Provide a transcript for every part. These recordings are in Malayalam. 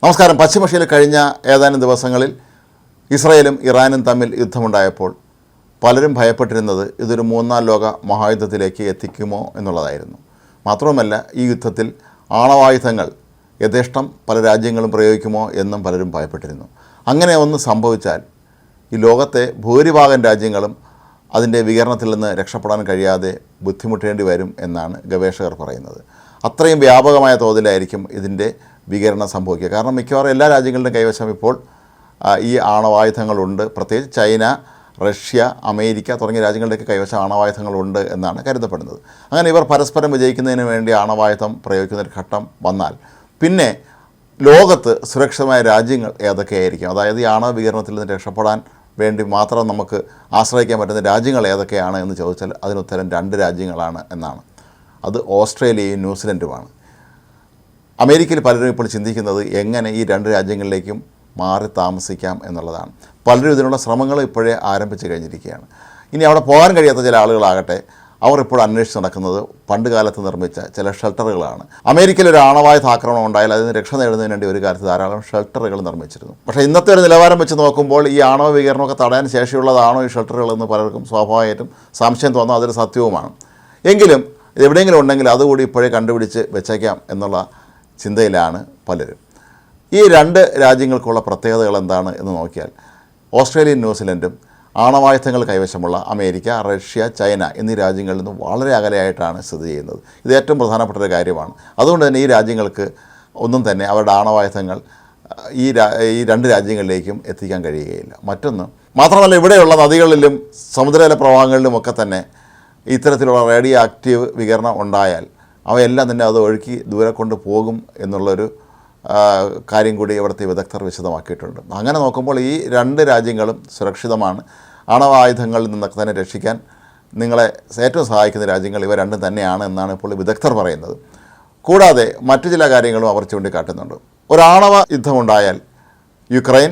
നമസ്കാരം. പശ്ചിമേഷ്യയിൽ കഴിഞ്ഞ ഏതാനും ദിവസങ്ങളിൽ ഇസ്രായേലും ഇറാനും തമ്മിൽ യുദ്ധമുണ്ടായപ്പോൾ പലരും ഭയപ്പെട്ടിരുന്നത് ഇതൊരു മൂന്നാം ലോക മഹായുദ്ധത്തിലേക്ക് എത്തിക്കുമോ എന്നുള്ളതായിരുന്നു. മാത്രവുമല്ല, ഈ യുദ്ധത്തിൽ ആണവായുധങ്ങൾ യഥേഷ്ടം പല രാജ്യങ്ങളും പ്രയോഗിക്കുമോ എന്നും പലരും ഭയപ്പെട്ടിരുന്നു. അങ്ങനെ ഒന്ന് സംഭവിച്ചാൽ ഈ ലോകത്തെ ഭൂരിഭാഗം രാജ്യങ്ങളും അതിൻ്റെ വികിരണത്തിൽ നിന്ന് രക്ഷപ്പെടാൻ കഴിയാതെ ബുദ്ധിമുട്ടേണ്ടി വരും എന്നാണ് ഗവേഷകർ പറയുന്നത്. അത്രയും വ്യാപകമായ തോതിലായിരിക്കും ഇതിൻ്റെ വികിരണം സംഭവിക്കുക. കാരണം മിക്കവാറും എല്ലാ രാജ്യങ്ങളുടെയും കൈവശം ഇപ്പോൾ ഈ ആണവായുധങ്ങളുണ്ട്. പ്രത്യേകിച്ച് ചൈന, റഷ്യ, അമേരിക്ക തുടങ്ങിയ രാജ്യങ്ങളുടെയൊക്കെ കൈവശം ആണവായുധങ്ങളുണ്ട് എന്നാണ് കരുതപ്പെടുന്നത്. അങ്ങനെ ഇവർ പരസ്പരം വിജയിക്കുന്നതിന് വേണ്ടി ആണവായുധം പ്രയോഗിക്കുന്നൊരു ഘട്ടം വന്നാൽ പിന്നെ ലോകത്ത് സുരക്ഷിതമായ രാജ്യങ്ങൾ ഏതൊക്കെയായിരിക്കും? അതായത് ഈ ആണവ വികിരണത്തിൽ നിന്ന് രക്ഷപ്പെടാൻ വേണ്ടി മാത്രം നമുക്ക് ആശ്രയിക്കാൻ പറ്റുന്ന രാജ്യങ്ങൾ ഏതൊക്കെയാണ് എന്ന് ചോദിച്ചാൽ അതിനുത്തരം 2 രാജ്യങ്ങളാണ് എന്നാണ്. അത് ഓസ്ട്രേലിയയും ന്യൂസിലൻഡുമാണ്. അമേരിക്കയിൽ പലരും ഇപ്പോൾ ചിന്തിക്കുന്നത് എങ്ങനെ ഈ 2 രാജ്യങ്ങളിലേക്കും മാറി താമസിക്കാം എന്നുള്ളതാണ്. പലരും ഇതിനുള്ള ശ്രമങ്ങൾ ഇപ്പോഴേ ആരംഭിച്ചു കഴിഞ്ഞിരിക്കുകയാണ്. ഇനി അവിടെ പോകാൻ കഴിയാത്ത ചില ആളുകളാകട്ടെ, അവർ ഇപ്പോൾ അന്വേഷിച്ച് നടക്കുന്നത് പണ്ട് കാലത്ത് നിർമ്മിച്ച ചില ഷെൽട്ടറുകളാണ്. അമേരിക്കയിൽ ഒരു ആണവായുധ ആക്രമണം ഉണ്ടായാൽ അതിന് രക്ഷ നേടുന്നതിന് വേണ്ടി ഒരു കാലത്ത് ധാരാളം ഷെൽട്ടറുകൾ നിർമ്മിച്ചിരുന്നു. പക്ഷേ ഇന്നത്തെ ഒരു നിലവാരം വെച്ച് നോക്കുമ്പോൾ ഈ ആണവ വികിരണമൊക്കെ തടയാൻ ശേഷിയുള്ളതാണോ ഈ ഷെൽട്ടറുകളെന്ന് പലർക്കും സ്വാഭാവികമായിട്ടും സംശയം തോന്നാം. അതൊരു സത്യവുമാണ്. എങ്കിലും എവിടെയെങ്കിലും ഉണ്ടെങ്കിൽ അതുകൂടി ഇപ്പോഴേ കണ്ടുപിടിച്ച് വെച്ചേക്കാം എന്നുള്ള ചിന്തയിലാണ് പലരും. ഈ 2 രാജ്യങ്ങൾക്കുള്ള പ്രത്യേകതകൾ എന്താണ് എന്ന് നോക്കിയാൽ, ഓസ്ട്രേലിയയും ന്യൂസിലൻഡും ആണവായുധങ്ങൾ കൈവശമുള്ള അമേരിക്ക, റഷ്യ, ചൈന എന്നീ രാജ്യങ്ങളിൽ നിന്ന് വളരെ അകലെയായിട്ടാണ് സ്ഥിതി ചെയ്യുന്നത്. ഇത് ഏറ്റവും പ്രധാനപ്പെട്ട ഒരു കാര്യമാണ്. അതുകൊണ്ട് തന്നെ ഈ രാജ്യങ്ങൾക്ക് ഒന്നും തന്നെ അവരുടെ ആണവായുധങ്ങൾ ഈ 2 രാജ്യങ്ങളിലേക്കും എത്തിക്കാൻ കഴിയുകയില്ല. മറ്റൊന്ന് മാത്രമല്ല, ഇവിടെയുള്ള നദികളിലും സമുദ്രജല പ്രവാഹങ്ങളിലുമൊക്കെ തന്നെ ഇത്തരത്തിലുള്ള റേഡിയോ ആക്റ്റീവ് വികിരണം ഉണ്ടായാൽ അവയെല്ലാം തന്നെ അത് ഒഴുക്കി ദൂരെ കൊണ്ട് പോകും എന്നുള്ളൊരു കാര്യം കൂടി ഇവിടുത്തെ വിദഗ്ധർ വിശദമാക്കിയിട്ടുണ്ട്. അങ്ങനെ നോക്കുമ്പോൾ ഈ 2 രാജ്യങ്ങളും സുരക്ഷിതമാണ്. ആണവായുധങ്ങളിൽ നിന്നൊക്കെ തന്നെ രക്ഷിക്കാൻ നിങ്ങളെ ഏറ്റവും സഹായിക്കുന്ന രാജ്യങ്ങൾ ഇവ 2 തന്നെയാണ് എന്നാണ് ഇപ്പോൾ വിദഗ്ധർ പറയുന്നത്. കൂടാതെ മറ്റു ചില കാര്യങ്ങളും അവർ ചൂണ്ടിക്കാട്ടുന്നുണ്ട്. ഒരാണവ യുദ്ധമുണ്ടായാൽ യുക്രൈൻ,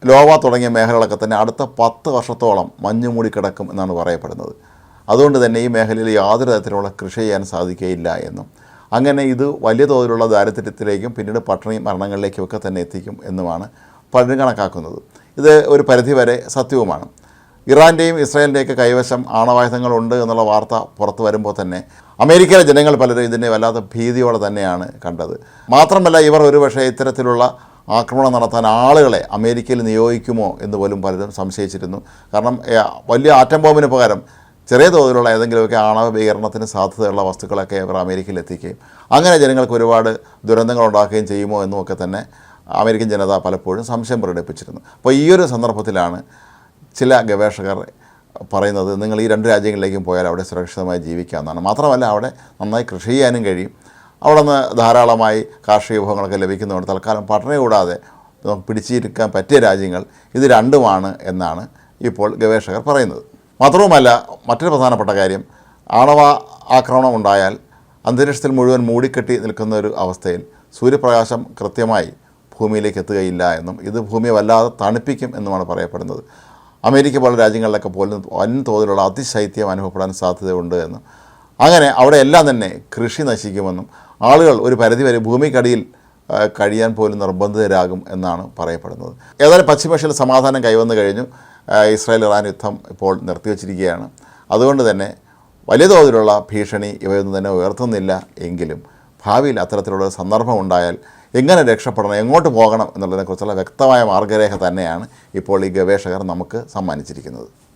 ലോവ തുടങ്ങിയ മേഖലകളൊക്കെ തന്നെ അടുത്ത 10 വർഷത്തോളം മഞ്ഞ് മൂടിക്കിടക്കും എന്നാണ് പറയപ്പെടുന്നത്. അതുകൊണ്ട് തന്നെ ഈ മേഖലയിൽ യാതൊരു തരത്തിലുള്ള കൃഷി ചെയ്യാൻ സാധിക്കുകയില്ല എന്നും, അങ്ങനെ ഇത് വലിയ തോതിലുള്ള ദാരിദ്ര്യത്തിലേക്കും പിന്നീട് പട്ടിണി മരണങ്ങളിലേക്കും ഒക്കെ തന്നെ എത്തിക്കും എന്നുമാണ് പലരും കണക്കാക്കുന്നത്. ഇത് ഒരു പരിധിവരെ സത്യവുമാണ്. ഇറാൻ്റെയും ഇസ്രായേലിൻ്റെയൊക്കെ കൈവശം ആണവായുധങ്ങളുണ്ട് എന്നുള്ള വാർത്ത പുറത്തു വരുമ്പോൾ തന്നെ അമേരിക്കയിലെ ജനങ്ങൾ പലരും ഇതിനെ വല്ലാത്ത ഭീതിയോടെ തന്നെയാണ് കണ്ടത്. മാത്രമല്ല, ഇവർ ഒരുപക്ഷേ ഇത്തരത്തിലുള്ള ആക്രമണം നടത്താൻ ആളുകളെ അമേരിക്കയിൽ നിയോഗിക്കുമോ എന്ന് പോലും പലരും സംശയിച്ചിരുന്നു. കാരണം വലിയ ആറ്റം ബോംബിന് പകരം ചെറിയ തോതിലുള്ള ഏതെങ്കിലുമൊക്കെ ആണവ വികിരണത്തിന് സാധ്യതയുള്ള വസ്തുക്കളൊക്കെ അവർ അമേരിക്കയിൽ എത്തിക്കുകയും അങ്ങനെ ജനങ്ങൾക്ക് ഒരുപാട് ദുരന്തങ്ങൾ ഉണ്ടാക്കുകയും ചെയ്യുമോ എന്നുമൊക്കെ തന്നെ അമേരിക്കൻ ജനത പലപ്പോഴും സംശയം പ്രകടിപ്പിച്ചിരുന്നു. അപ്പോൾ ഈ ഒരു സന്ദർഭത്തിലാണ് ചില ഗവേഷകർ പറയുന്നത്, നിങ്ങൾ ഈ 2 രാജ്യങ്ങളിലേക്കും പോയാൽ അവിടെ സുരക്ഷിതമായി ജീവിക്കാമെന്നാണ്. മാത്രമല്ല, അവിടെ നന്നായി കൃഷി ചെയ്യാനും കഴിയും. അവിടെ നിന്ന് ധാരാളമായി കാർഷിക വിഭവങ്ങളൊക്കെ ലഭിക്കുന്നതുകൊണ്ട് തൽക്കാലം പട്ടിണി കൂടാതെ പിടിച്ചിരിക്കാൻ പറ്റിയ രാജ്യങ്ങൾ ഇത് 2ഉമാണ് എന്നാണ് ഇപ്പോൾ ഗവേഷകർ പറയുന്നത്. മാത്രവുമല്ല, മറ്റൊരു പ്രധാനപ്പെട്ട കാര്യം, ആണവ ആക്രമണം ഉണ്ടായാൽ അന്തരീക്ഷത്തിൽ മുഴുവൻ മൂടിക്കെട്ടി നിൽക്കുന്ന ഒരു അവസ്ഥയിൽ സൂര്യപ്രകാശം കൃത്യമായി ഭൂമിയിലേക്ക് എത്തുകയില്ല എന്നും ഇത് ഭൂമിയെ വല്ലാതെ തണുപ്പിക്കും എന്നുമാണ് പറയപ്പെടുന്നത്. അമേരിക്ക പോലുള്ള രാജ്യങ്ങളിലൊക്കെ പോലും വൻതോതിലുള്ള അതിശൈത്യം അനുഭവപ്പെടാൻ സാധ്യതയുണ്ട് എന്നും, അങ്ങനെ അവിടെ എല്ലാം തന്നെ കൃഷി നശിക്കുമെന്നും ആളുകൾ ഒരു പരിധിവരെ ഭൂമിക്കടിയിൽ കഴിയാൻ പോലും നിർബന്ധിതരാകും എന്നാണ് പറയപ്പെടുന്നത്. ഏതായാലും പശ്ചിമേഷ്യയിൽ സമാധാനം കൈവന്നു കഴിഞ്ഞു. ഇസ്രായേൽ ഇറാൻ യുദ്ധം ഇപ്പോൾ നിർത്തിവച്ചിരിക്കുകയാണ്. അതുകൊണ്ട് തന്നെ വലിയ തോതിലുള്ള ഭീഷണി ഇവയൊന്നും തന്നെ ഉയർത്തുന്നില്ല. എങ്കിലും ഭാവിയിൽ അത്തരത്തിലുള്ള സന്ദർഭം ഉണ്ടായാൽ എങ്ങനെ രക്ഷപ്പെടണം, എങ്ങോട്ട് പോകണം എന്നുള്ളതിനെക്കുറിച്ചുള്ള വ്യക്തമായ മാർഗ്ഗരേഖ തന്നെയാണ് ഇപ്പോൾ ഈ ഗവേഷകർ നമുക്ക് സമ്മാനിച്ചിരിക്കുന്നത്.